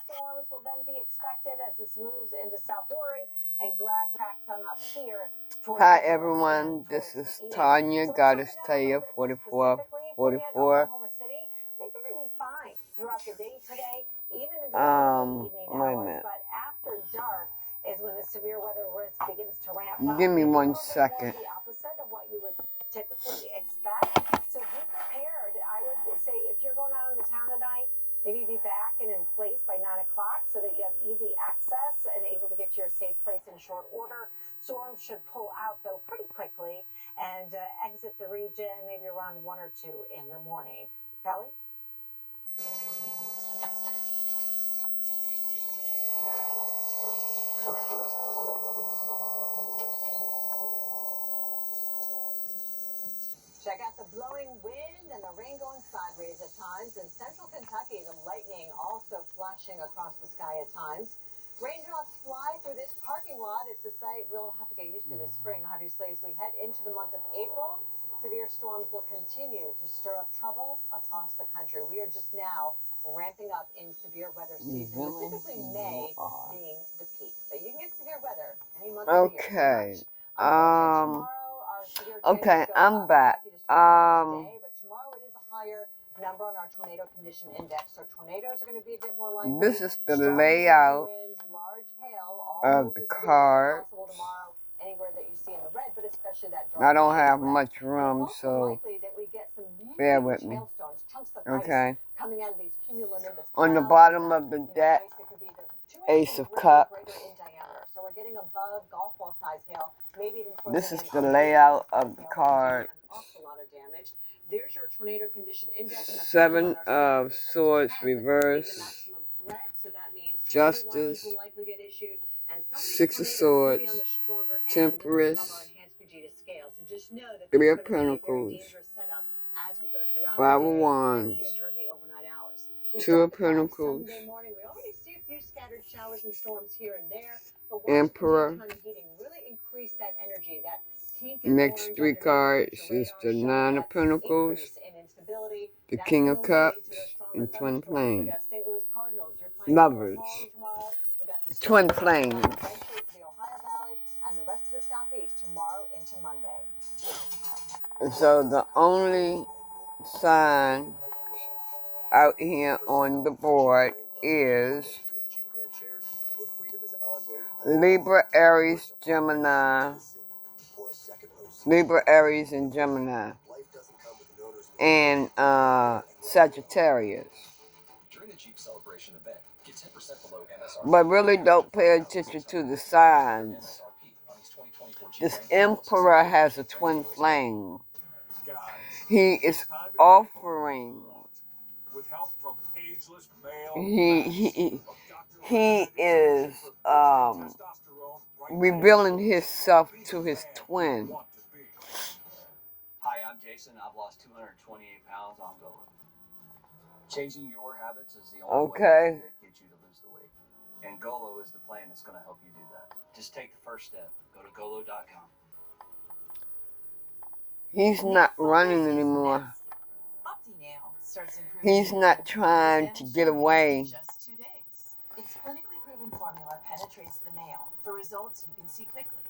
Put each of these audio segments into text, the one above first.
storms will then be expected as this moves into South Dory and gradually tracks on up here. Hi everyone, this is Tanya, Goddess Taya, 4444. Wait a minute. But after dark is when the severe weather risk begins to ramp up. Give me 1 second. The opposite of what you would typically expect. So be prepared. I would say if you're going out into town tonight, maybe be back and in place by 9 o'clock so that you have easy access and able to get to your safe place in short order. Storms should pull out, though, pretty quickly and exit the region maybe around 1 or 2 in the morning. Kelly? Check out the blowing wind and the rain going sideways at times. In central Kentucky, the lightning also flashing across the sky at times. Raindrops fly through this parking lot. It's a sight we'll have to get used to this spring, obviously, as we head into the month of April. Severe storms will continue to stir up trouble across the country. We are just now ramping up in severe weather season, with typically May being the peak. But you can get severe weather any month of the year. Okay, I'm back. But tomorrow it is a higher number on our tornado condition index. So tornadoes are going to be a bit more likely. This is the layout of the car. I don't have much room, so bear with me. Okay. On the bottom of the deck, Ace of Cups. This is the layout of the card. Seven of Swords reverse. Justice. Six of Swords. Temperance. Three of Pentacles. Five of Wands. Two of Pentacles. Emperor. Next 3 cards is the Nine of Pentacles, the King of Cups, and Twin Flames. Lovers. Twin Flames. So the only sign out here on the board is Libra, Aries, Gemini. Libra, Aries, and Gemini. And Sagittarius. But really don't pay attention to the signs. This Emperor has a twin flame. He is offering. He is revealing himself to his twin. Hi, I'm Jason. I've lost 228 pounds on Golo. Changing your habits is the only way to get you to lose the weight. And Golo is the plan that's going to help you do that. Just take the first step. Go to Golo.com. He's not running anymore. He's not trying to get away. Just 2 days. Its clinically proven formula penetrates the nail for results you can see quickly.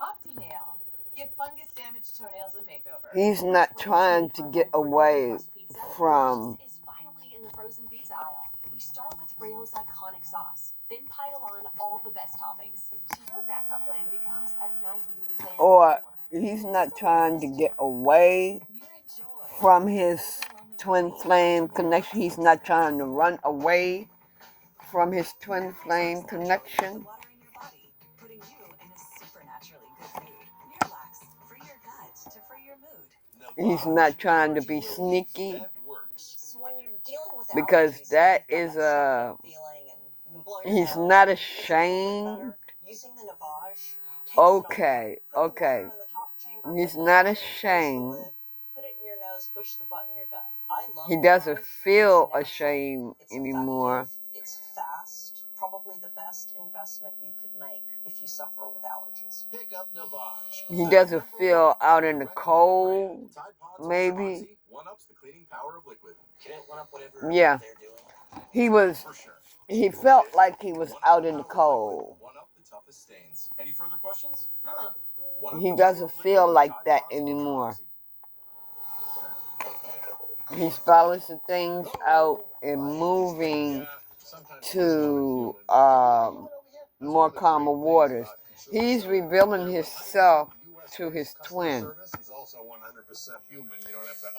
OptiNail. Give fungus-damaged toenails a makeover. He's not trying to get away from. Is finally in the frozen pizza aisle. We start with Rao's iconic sauce, then pile on all the best toppings. So your backup plan becomes a night you plan. Or he's not trying to get away from his twin flame connection. He's not trying to run away from his twin flame connection. He's not trying to be sneaky, because that is he's not ashamed. Okay. He's not ashamed. Push the button, you're done. He doesn't feel ashamed anymore. It's fast. Probably the best investment you could make if you suffer with allergies. Pick up Navage. He doesn't feel out in the cold, maybe. One-ups the cleaning power of liquid. Can it one up whatever Yeah. they're doing? He was He felt like he was out in the cold. Any further questions? He doesn't feel like that anymore. He's balancing things out and moving to more calmer waters. He's revealing himself to his twin.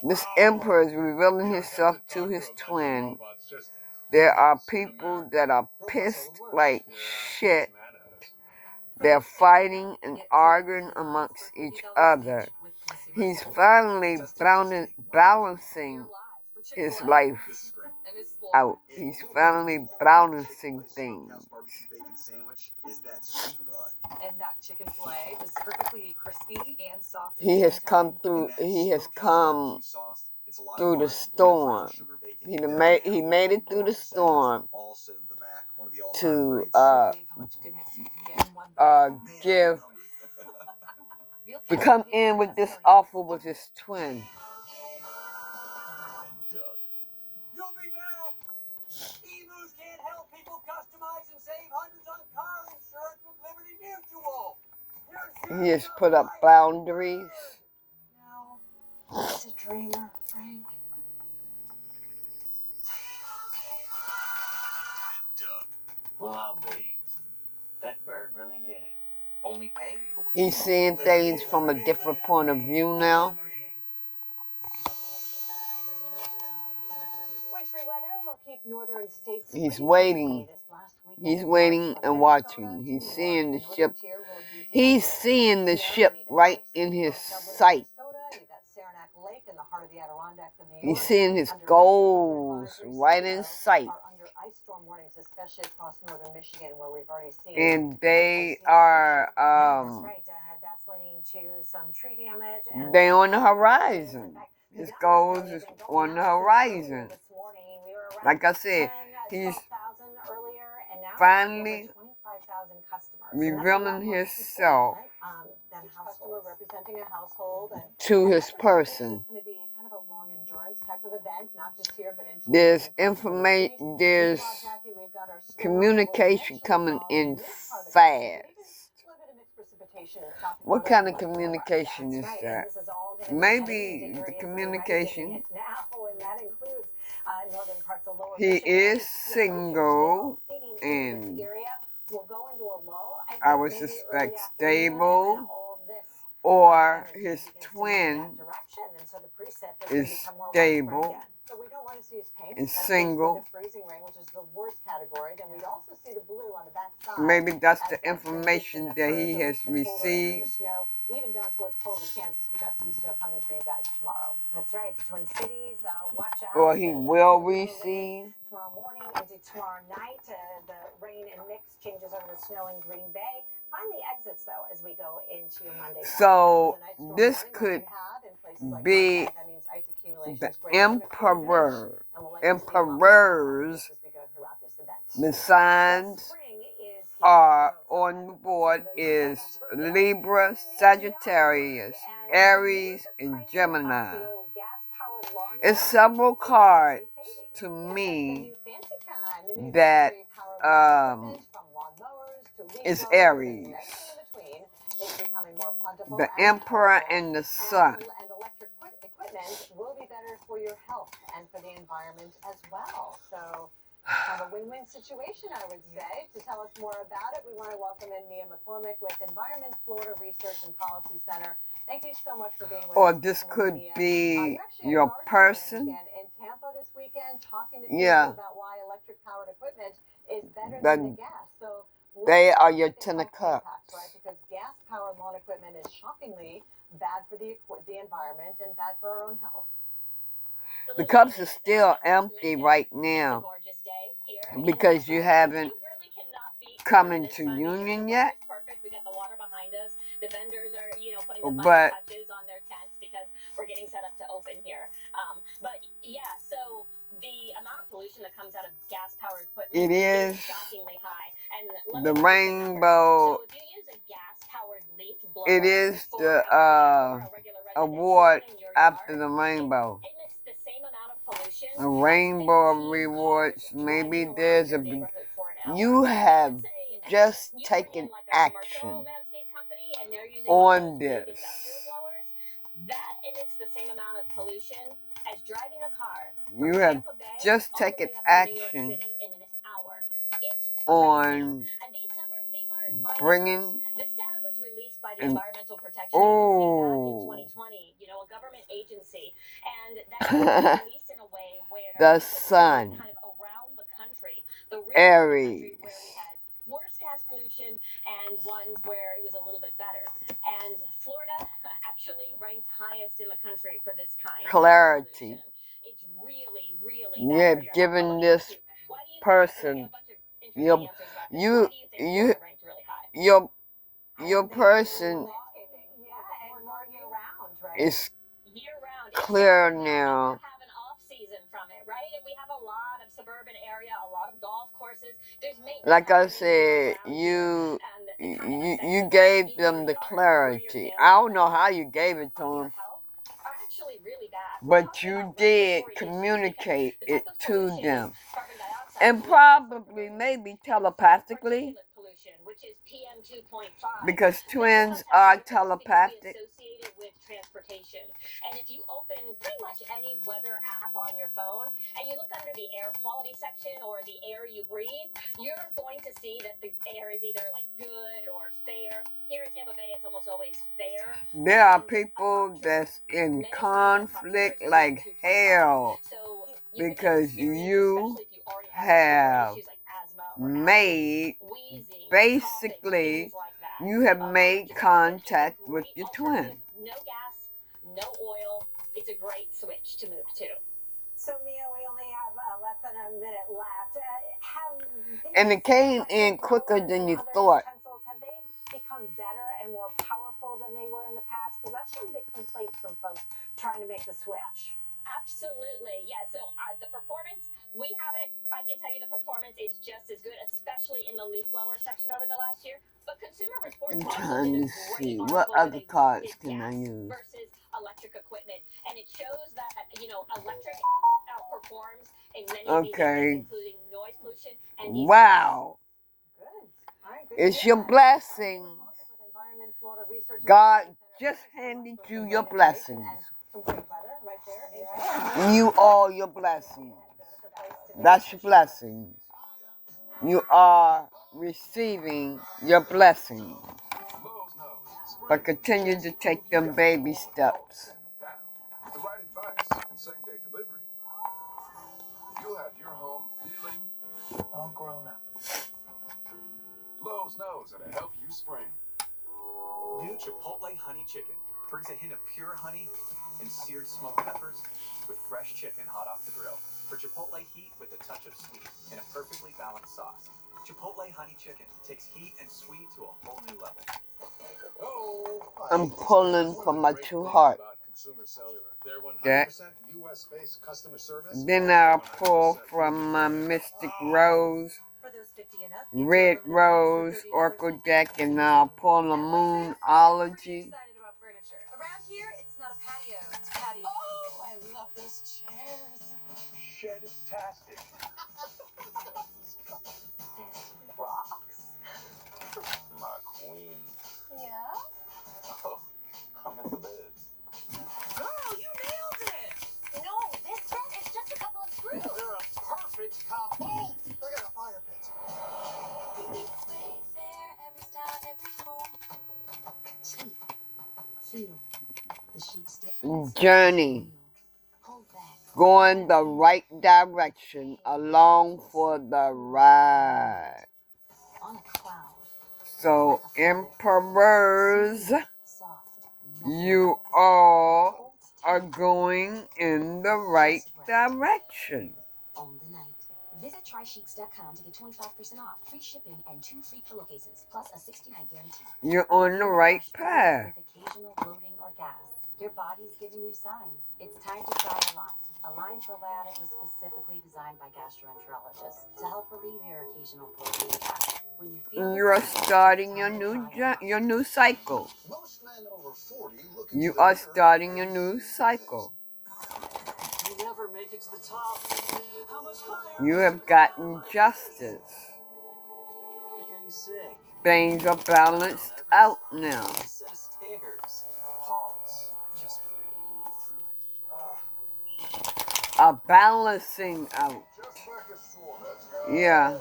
This emperor is revealing himself to his twin. There are people that are pissed like shit. They're fighting and arguing amongst each other. He's finally balancing his life out. He's finally balancing things. And that chicken fillet is perfectly crispy and soft. He has come through the storm. He made it through the storm to come in with this offer with his twin. You'll be back! Emus can't help people customize and save hundreds on car insurance with Liberty Mutual. He has put up boundaries. No, he's a dreamer, Frank. Well, I'll be. That bird really did it. Only paid for what He's seeing things from a different point of view now. Wintry weather will keep northern states. He's waiting. He's waiting and watching. He's seeing the ship. He's seeing the ship right in his sight. He's seeing his goals right in sight. And they are they on the horizon. His goals is on the horizon. Like I said, he's finally revealing himself to his person. There's information, there's communication coming in fast. What kind of communication is that? Maybe the communication. He is single and I would suspect stable, or his twin is stable and single. Maybe that's the information that he has received. Even down towards Colby, Kansas, we got some snow coming for you guys tomorrow. That's right, the Twin Cities, watch out. Or he will receive. Tomorrow morning into tomorrow night, the rain and mix changes over the snow in Green Bay. Find the exits, though, as we go into your Monday. So this could be the emperors. The signs are on the board is Libra, Sagittarius, Aries, and Gemini. It's several cards to me that is Aries. The Emperor and the Sun. Will be better for your health and for the environment as well. So kind of a win-win situation, I would say. To tell us more about it, we want to welcome in Mia McCormick with Environment Florida Research and Policy Center. Thank you so much for being with us. Or this could be your person. In Tampa this weekend, talking to people about why electric-powered equipment is better than the gas. So they are your 10 of cups. Right? Because gas-powered lawn equipment is shockingly bad for the environment and bad for our own health. The cups are still empty right now because you haven't come into Union yet. The vendors are, putting the final touches on their tents because we're getting set up to open here. But yeah, so the amount of pollution that comes out of gas-powered equipment is shockingly high. And the rainbow. So if you use a gas-powered leaf blower, it is the award after the rainbow. It makes the same amount of pollution a rainbow of rewards. Maybe there's a. You have just taken action on this. That emits the same amount of pollution as driving a car. You have just taken action on bringing. This data was released by the Environmental Protection Agency back in 2020. You know, a government agency, and that was released in a way where the sun, kind of around the country, the Aries, where we had worse gas pollution and ones where it was a little bit better. And Florida actually ranked highest in the country for this kind clarity. of pollution. It's really, really You have given this person your person is clear now. Like I said, you gave them the clarity. I don't know how you gave it to them, but you did communicate it to them, and probably maybe telepathically, because twins are telepathic. Transportation. And if you open pretty much any weather app on your phone and you look under the air quality section or the air you breathe, you're going to see that the air is either like good or fair. Here in Tampa Bay, it's almost always fair. There are people that's in conflict like hell because you have made, basically, you have made contact with your twin. No gas, no oil. It's a great switch to move to. So, Mia, we only have less than a minute left. And it came in quicker than you thought. Have they become better and more powerful than they were in the past? Because that's some big complaints from folks trying to make the switch. Absolutely, yeah. So the performance, we have it. I can tell you the performance is just as good, especially in the leaf blower section over the last year. But Consumer Reports I'm trying to see what other cards can I use versus electric equipment, and it shows that electric outperforms in many okay. including noise pollution and wow. It's your blessings. God just handed you your blessings. You are your blessings. That's your blessings. You are receiving your blessings. But continue to take them baby steps. The right advice and same-day delivery. You'll have your home feeling all grown up. Lowe's knows how to help you spring. New Chipotle Honey Chicken brings a hint of pure honey and seared smoked peppers with fresh chicken hot off the grill. For Chipotle heat with a touch of sweet in a perfectly balanced sauce. Chipotle Honey Chicken takes heat and sweet to a whole new level. I'm pulling from my two heart. That. Then I'll pull from my Mystic Rose, Red Rose, Oracle deck, and I'll pull a Moonology. Around here, it's not a patio, it's patio. Oh, I love those chairs. Shed-tastic. This rocks. My queen. Yeah? Oh, I'm in the bed. Girl, you nailed it! No, this set is just a couple of screws. They're a perfect combo. They're gonna fire pit. Every style, every home. Sleep. Feel. The sheet's different. Journey. Hold back. Going the right direction, along for the ride. On a cloud. So, Emperors, Soft. you all are going in the right direction. On the night. Visit TrySheets.com to get 25% off, free shipping, and 2 free pillowcases, plus a 60-night guarantee. You're on the right path. With occasional bloating or gas. Your body's giving you signs. It's time to try Align. Align Probiotic was specifically designed by gastroenterologists to help relieve your occasional bloating and gas. When you feel You are starting your new cycle. Most men over 40 look You are starting your new cycle. You never make it to the top. How much higher? You have gotten justice. You're getting sick. Things are balanced out now. A set of stairs. Pause. Just breathe through it. A balancing out. Just like a sword. Let's go. Yeah.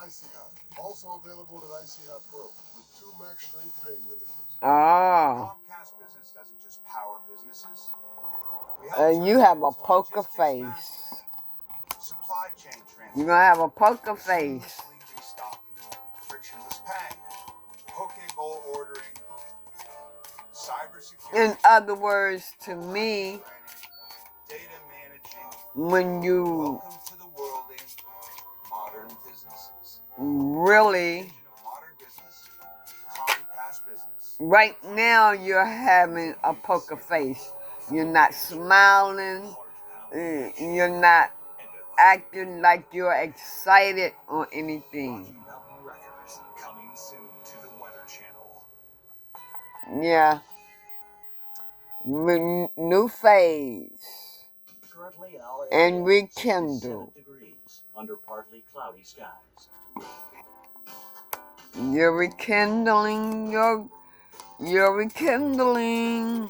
Icy Hot. Also available at Icy Hot Pro with 2 max strength pain relievers. Oh. Comcast Business doesn't just power businesses. We You have a logistics poker masters, face. supply chain transfer, You're gonna have a poker face. seamlessly restocking, frictionless paying, Pokeball ordering, cybersecurity, In other words, to me, data managing. when you Welcome to the world of modern businesses. really, Engine of modern business, Comcast Business. right now you're having a poker face. You're not smiling. You're not acting like you're excited or anything. Mountain Records coming soon to the Weather Channel. Yeah. New phase. Currently in our And area, rekindle. 67 degrees under partly cloudy skies. You're rekindling you're rekindling.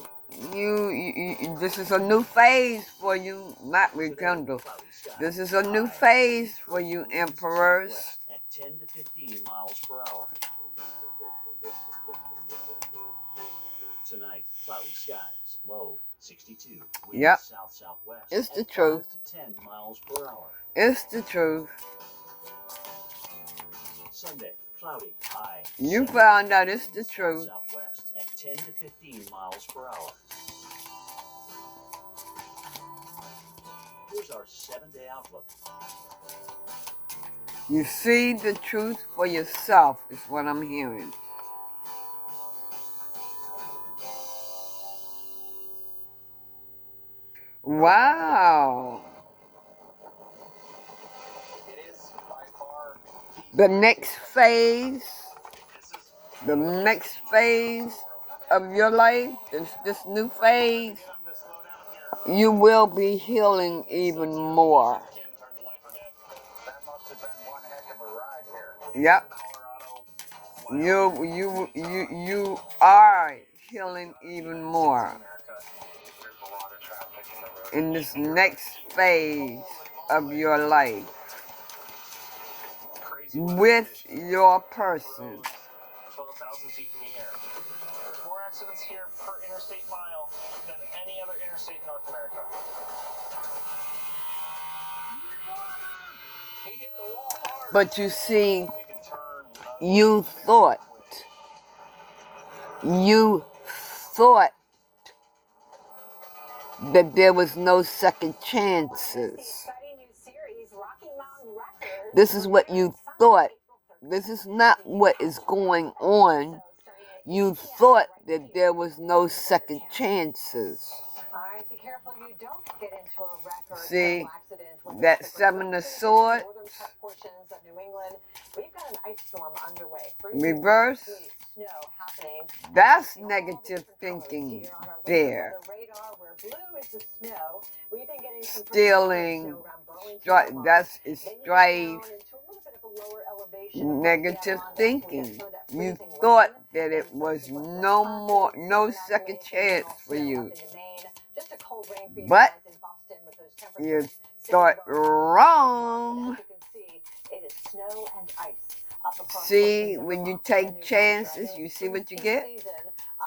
This is a new phase for you, not rekindle. Cloudy skies. This is a new phase for you emperors. West at 10 to 15 miles per hour. Tonight, cloudy skies, low 62. Winds Yep. south-southwest It's the at 5 truth. to 10 miles per hour. It's the truth. Sunday, cloudy, high. You 70. found out it's the Winds truth. Southwest at 10 to 15 miles per hour. Here's our 7-day outlook. You see the truth for yourself is what I'm hearing. Wow. It is by far The next phase of your life, this new phase, you will be healing even more. That must have been one heck of a ride here. Yep. Colorado. You are healing even more America. There's a lot of traffic in the road. in this next phase of your life Crazy weather with conditions. your person. 12,000 feet in the air. More accidents here per interstate mile than any other interstate in North America. He hit the wall hard. But you see, They can turn you thought that there was no second chances. This is what you thought. This is not what is going on. You thought that there was no second chances. All right, be careful you don't get into a wreck or a See, terrible accident when that there's Seven of in Swords. northern portions of New England. We've got an ice storm underway. Reverse. Snow happening. That's See all negative different colors thinking here on our there. radar, where blue is the snow. We've been getting some Stealing, snow around Burlington, Vermont. that's Then you get strife, down into a little bit of a lower elevation across the negative Adirondacks. We thinking. get some of that You freezing thought rain. that it And was subsequent no Wisconsin, second Southern chance Appalachia, for snow you. up into Maine. Just a cold rain for you But guys in Boston with those you temperatures thought sitting above wrong. But as you can see, it is snow and ice up across See, portions of when you Vermont take and New chances, Hampshire. you see what you Spring get. season,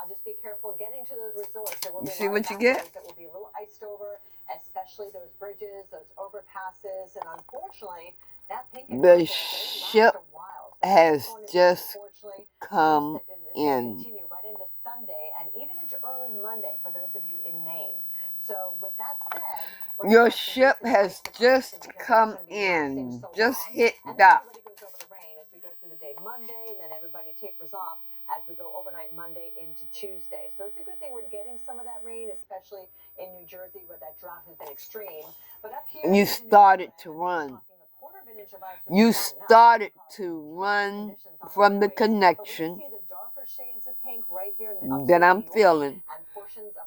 just be careful getting to those resorts. There will You be a see lot what of you get? backways that will be a little iced over, especially those bridges, those overpasses, and unfortunately, that pink and The purple, they ship last a while. So has this one is just unfortunately come going to in. continue right into Sunday and even into early Monday for those of you in Maine. So with that said, we're Your gonna have some ship decent has ice protection just because it's come gonna be lasting in, so just long. hit And then dock. everybody goes over the rain as we go through the day Monday, and then everybody tapers off as we go overnight Monday into Tuesday. So it's a good thing we're getting some of that rain, especially in New Jersey where that drought has been extreme. But up here, And you in New started England, to we're run. talking a quarter of an inch of ice, which You is not enough started because to of run conditions on the from the highways. But when you connection see the darker shades of pink right here in the upstate that I'm New York feeling. and portions of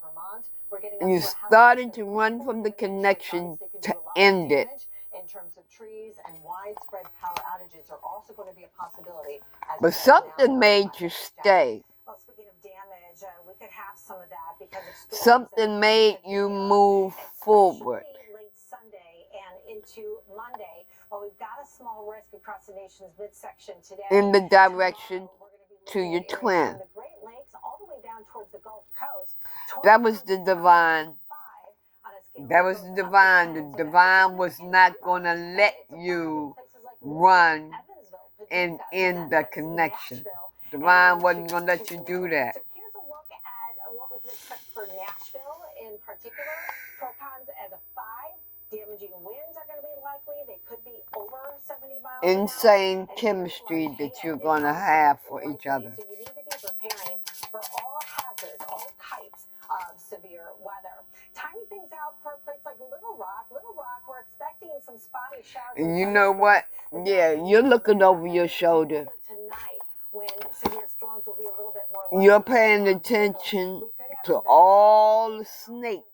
We're getting You up to a half started to inch of run from the rain. connection They could to do a lot of end it. damage in terms of trees, and widespread power outages are also going to be a possibility. As But we head now something made you stay. Well, speaking of damage, we could have some of that because of storms Something and made winds you that we move forward. especially late Sunday and into Monday. Well, we've got a small risk across the nation's midsection today. In the direction Tomorrow, we're gonna be to looking your at areas twin. from the Great Lakes all the way down towards the Gulf Coast. That was the divine. That was the divine. The divine was not going to let you run and end the connection. Divine wasn't going to let you do that. So here's a look at what we can expect for Nashville in particular. Protons as a 5. Damaging winds are going to be likely. They could be over 70 miles an hour. Insane chemistry that you're going to have for each other. So you need to be preparing for all hazards, all types of severe weather. Timing things out for a place like Little Rock. Little Rock, we're expecting some spotty showers. And you know what? Yeah, you're looking over your shoulder. Tonight, when severe storms will be a little bit more likely. You're paying attention to all the snakes.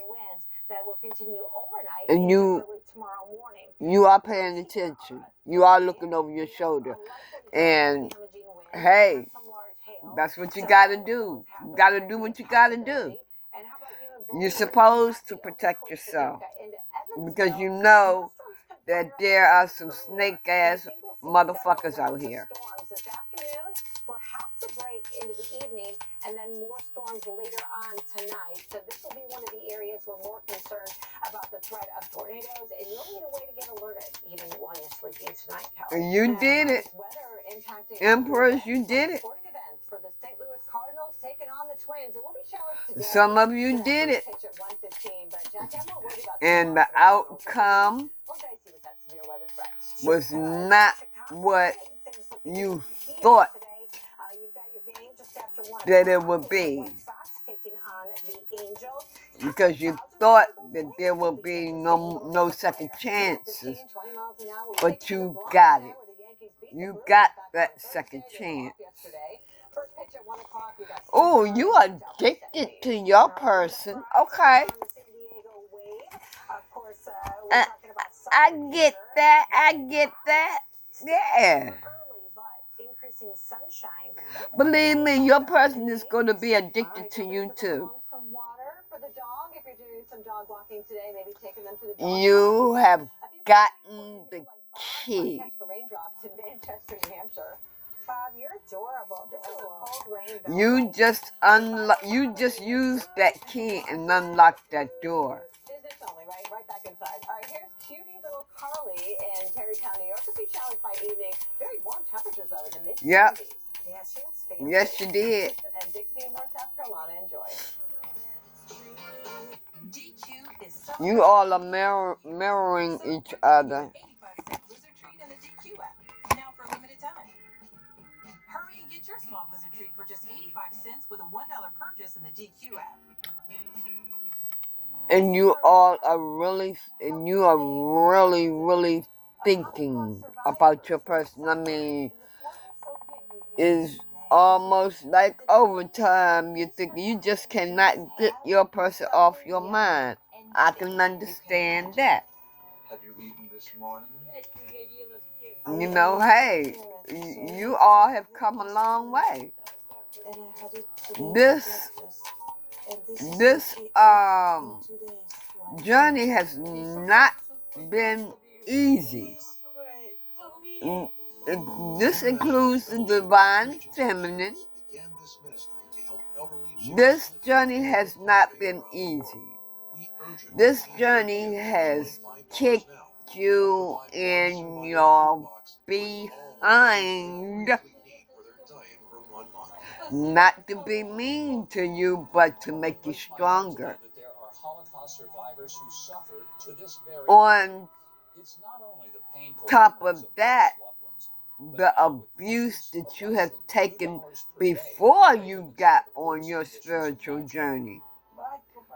Winds that will continue overnight And early tomorrow morning. you are paying attention. You are looking over your shoulder. And hey, that's what you got to do. You got to do what you got to do. You're supposed to protect yourself because you know that there are some snake-ass motherfuckers out here. This afternoon, perhaps a break into the evening, and then more storms later on tonight. So this will be one of the areas we're more concerned about the threat of tornadoes, and you'll need a way to get alerted even while you're sleeping tonight, Kelly. You did it. Empress, you did it. For the St. Louis Cardinals taking on the Twins. It will be challenged today. Some of you did it. And the outcome was not what you thought that it would be. Because you thought that there would be no second chances. But you got it. You got that second chance. Oh, you are addicted to your person. Okay. I get that. I get that. Yeah. Believe me, your person is going to be addicted to you too. You have gotten the key. You just used that key and unlocked that door. Business only, right back inside. All right, here's cutie little Carly in Terrytown, New York. This will be challenged by evening. Very warm temperatures though in the mid-70s. Yep. Yeah, she looks fancy. Yes, she did. And Dixie, North South Carolina, enjoy. You all are mirroring each other. 85-cent Blizzard Treat in the DQ app. Now for a limited time. Hurry and get your small Blizzard Treat for just 85 cents with a $1 purchase in the DQ app. And you all are really thinking about your person. I mean, it's almost like overtime. You're thinking you just cannot get your person off your mind. I can understand that. Have you eaten this morning? You know, hey, you all have come a long way. This journey has not been easy. This includes the divine feminine. This journey has not been easy. This journey has kicked you in your behind. Not to be mean to you, but to make you stronger. On top of that, the abuse that you have taken before you got on your spiritual journey.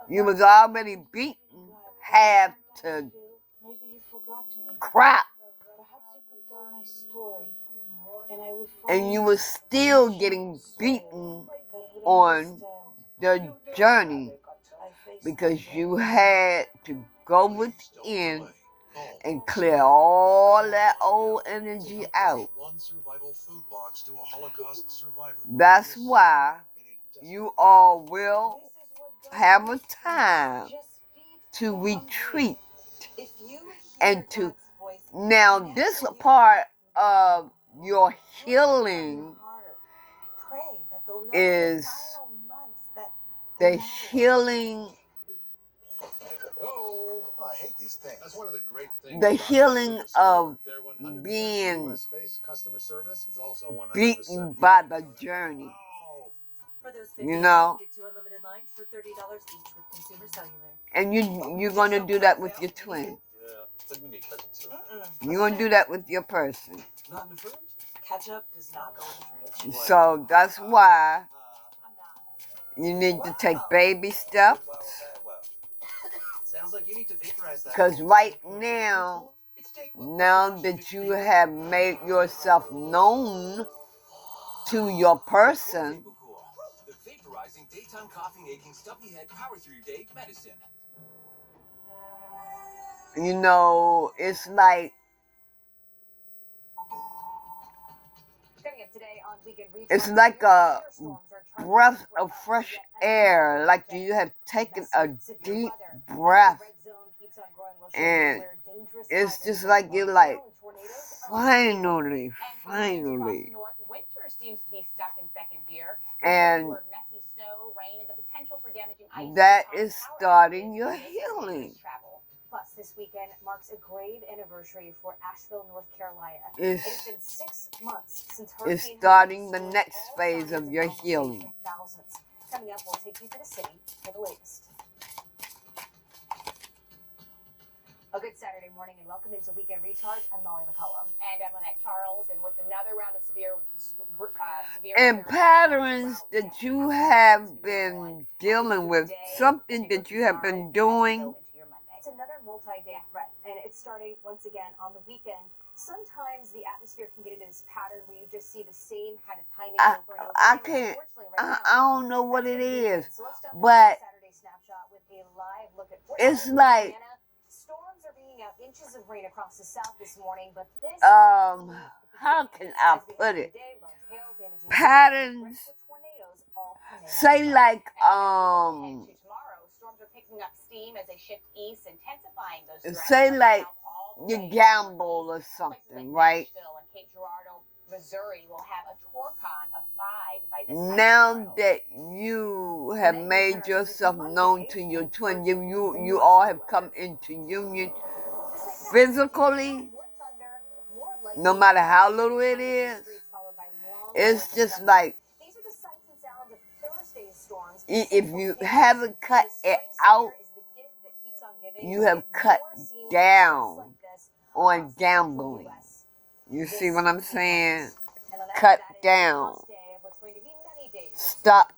You was already beaten half to crap. And you were still getting beaten on the journey. because you had to go within and clear all that old energy out. That's why you all will have a time to retreat and to. Now, this part of your healing is the healing. I hate these things. That's one of the great things. The healing of being beaten by the journey. You know? Get 2 unlimited lines for $30 each with Consumer Cellular. And you're going to do that with your twin. You're going to do that with your person. Not in the fridge? Ketchup does not go in the fridge. So that's why you need to take baby steps. Sounds like you need to vaporize that. Because right now that you have made yourself known to your person, The vaporizing daytime coughing, aching, stuffy head, power through your day medicine. you know, it's like it's like a breath of fresh air, like you have taken a deep breath, and it's just like you're like, finally, and that is starting your healing. Plus, this weekend marks a grave anniversary for Asheville, North Carolina. It's been 6 months since It's Hurricane starting the Helene next all phase sides of your Oklahoma State healing. and thousands. Coming up, we'll take you to the city for the latest. A good Saturday morning and welcome into Weekend Recharge. I'm Molly McCullum. And I'm Lynette Charles, and with another round of severe And patterns that you have been dealing with, something that you have been doing. It's another multi-day threat, and it's starting once again on the weekend. Sometimes the atmosphere can get into this pattern where you just see the same kind of timing over and over I again. can't, Unfortunately, right now, I don't know what it is, so let's jump into but the Saturday snapshot with a live look at it's like, storms are bringing out inches of rain across the south this morning, but this how can I put it? Patterns, say like, up steam as they shift east, intensifying those threats. say like you gamble or something, right? And Cape Girardeau, Missouri will have a torcon of 5 by this Now time tomorrow. that you have made yourself known to your twin, you all have come into union physically, no matter how little it is. It's just like, if you haven't cut it out, you have cut down on gambling. You see what I'm saying? Cut down. Stop.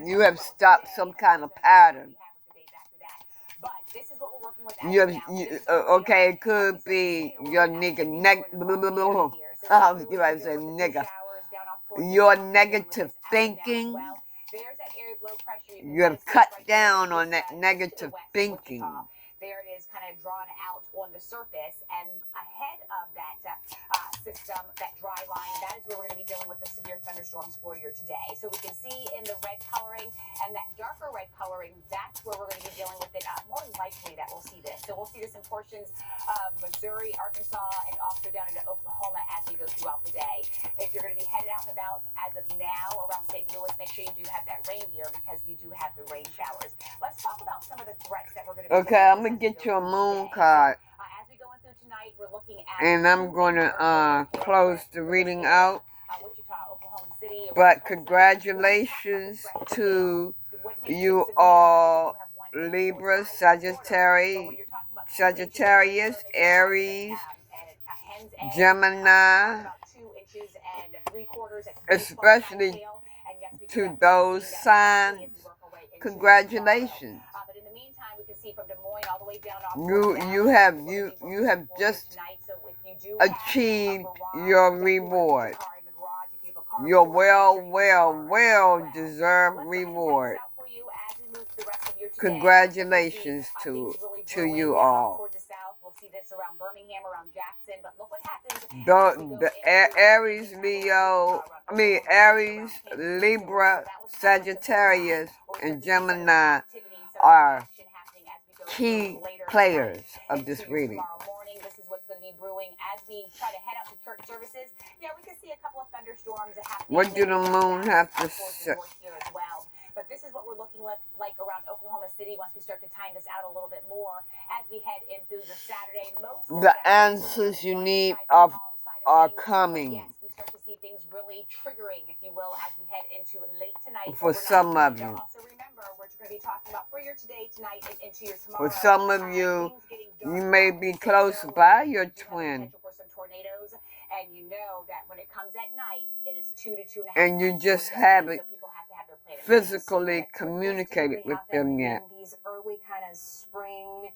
You have stopped some kind of pattern. Okay, it could be your nigga, I was going to say nigga. Your negative thinking. You have cut down on that negative thinking. There it is, kind of drawn out on the surface, and ahead of that system, that dry line, that is where we're going to be dealing with the severe thunderstorms for you today. So we can see in the red coloring and that darker red coloring, that's where we're going to be dealing with it. More likely that we'll see this. So we'll see this in portions of Missouri, Arkansas, and also down into Oklahoma as we go throughout the day. If you're going to be headed out and about as of now around St. Louis, make sure you do have that rain gear because we do have the rain showers. Let's talk about some of the threats that we're going to be Okay, I'm going to get you a moon card. As we go through tonight, we're looking at And I'm going to close the reading out. But congratulations to you all, Libra, Sagittarius, Aries, Gemini, especially to those signs. Congratulations. You have just achieved your reward. Your well deserved reward. Congratulations to you all. Towards the south, we'll see this around Birmingham, around Jackson. But look what happens. Aries, Leo, Aries, Libra, Sagittarius, and Gemini are key players of this reading. Tomorrow morning, this is what's going to be brewing as we try to head out to church services. Yeah, we can see a couple of thunderstorms happening. What do the moon have to say? Here as well. But this is what we're looking like around Oklahoma City once we start to time this out a little bit more as we head in through the Saturday. The answers you need are coming. Yes, we start to see things really triggering, if you will, as we head into late tonight. For some of you. Also remember, we're going to be talking about for your today, tonight, and into your For tomorrow. some of you, you may be close by your twin. For some tornadoes, and you know that when it comes at night, it is 2 to 2.5. And you just haven't physically communicated with them yet. These early kind of spring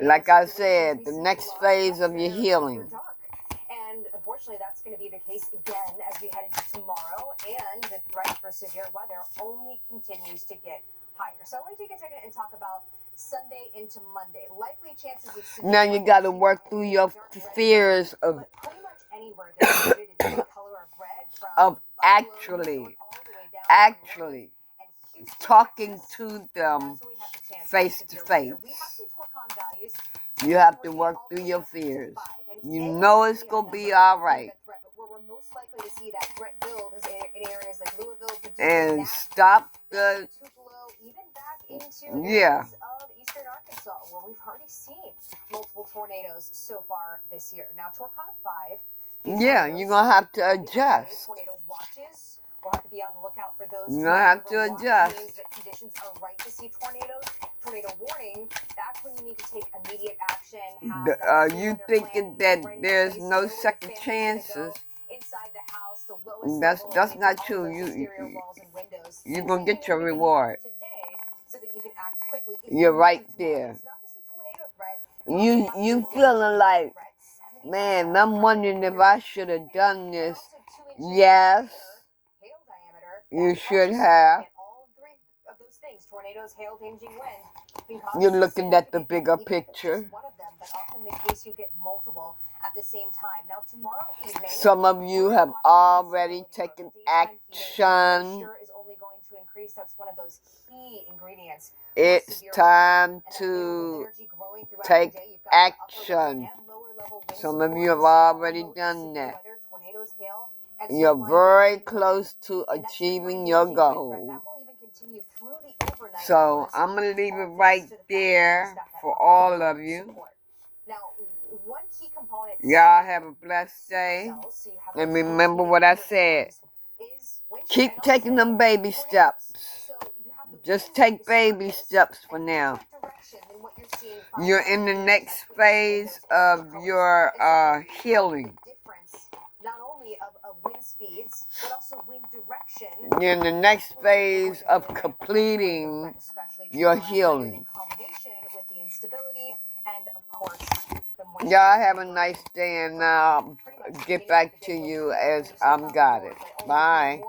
Like I said, the next phase of your healing. And unfortunately, that's going to be the case again as we head into tomorrow. And the threat for severe weather only continues to get higher. So I want to take a second and talk about Sunday into Monday. Likely chances of severe Now you got to work through your fears of pretty much anywhere that's noted in the color of red, from actually talking to them face to face. You have to work through your fears. You know it's going to be all right. And stop the, yeah. Eastern Arkansas, where we've already seen multiple tornadoes so far this year. Now, Torcana 5. Yeah, you're going to have to adjust. Tornado watches. We'll have to be on the lookout for those. You're going to have to adjust. Conditions are right to see tornadoes. Tornado warning. That's when you need to take immediate action. You thinking that there's no second chances. Inside the house, the lowest that's not true. You're going to get your reward. So that you can act quickly. You're right there. It's not just a tornado threat. You feeling like, man, I'm wondering if I should have done this. Yes, you should have. All three of those things, tornadoes, hail, damaging wind. You're looking at the bigger picture. One of them, but often the case you get multiple at the same time. Now tomorrow evening, some of you have already taken action. is only going to increase. That's one of those key ingredients. It's time to take action. Some of you have already done that. You're very close to achieving your goal. So I'm going to leave it right there for all of you. Y'all have a blessed day. And remember what I said. Keep taking them baby steps. Just take baby steps for now. You're in the next phase of your healing. You're in the next phase of completing your healing. Y'all have a nice day, and I'll get back to you as I'm got it. Bye.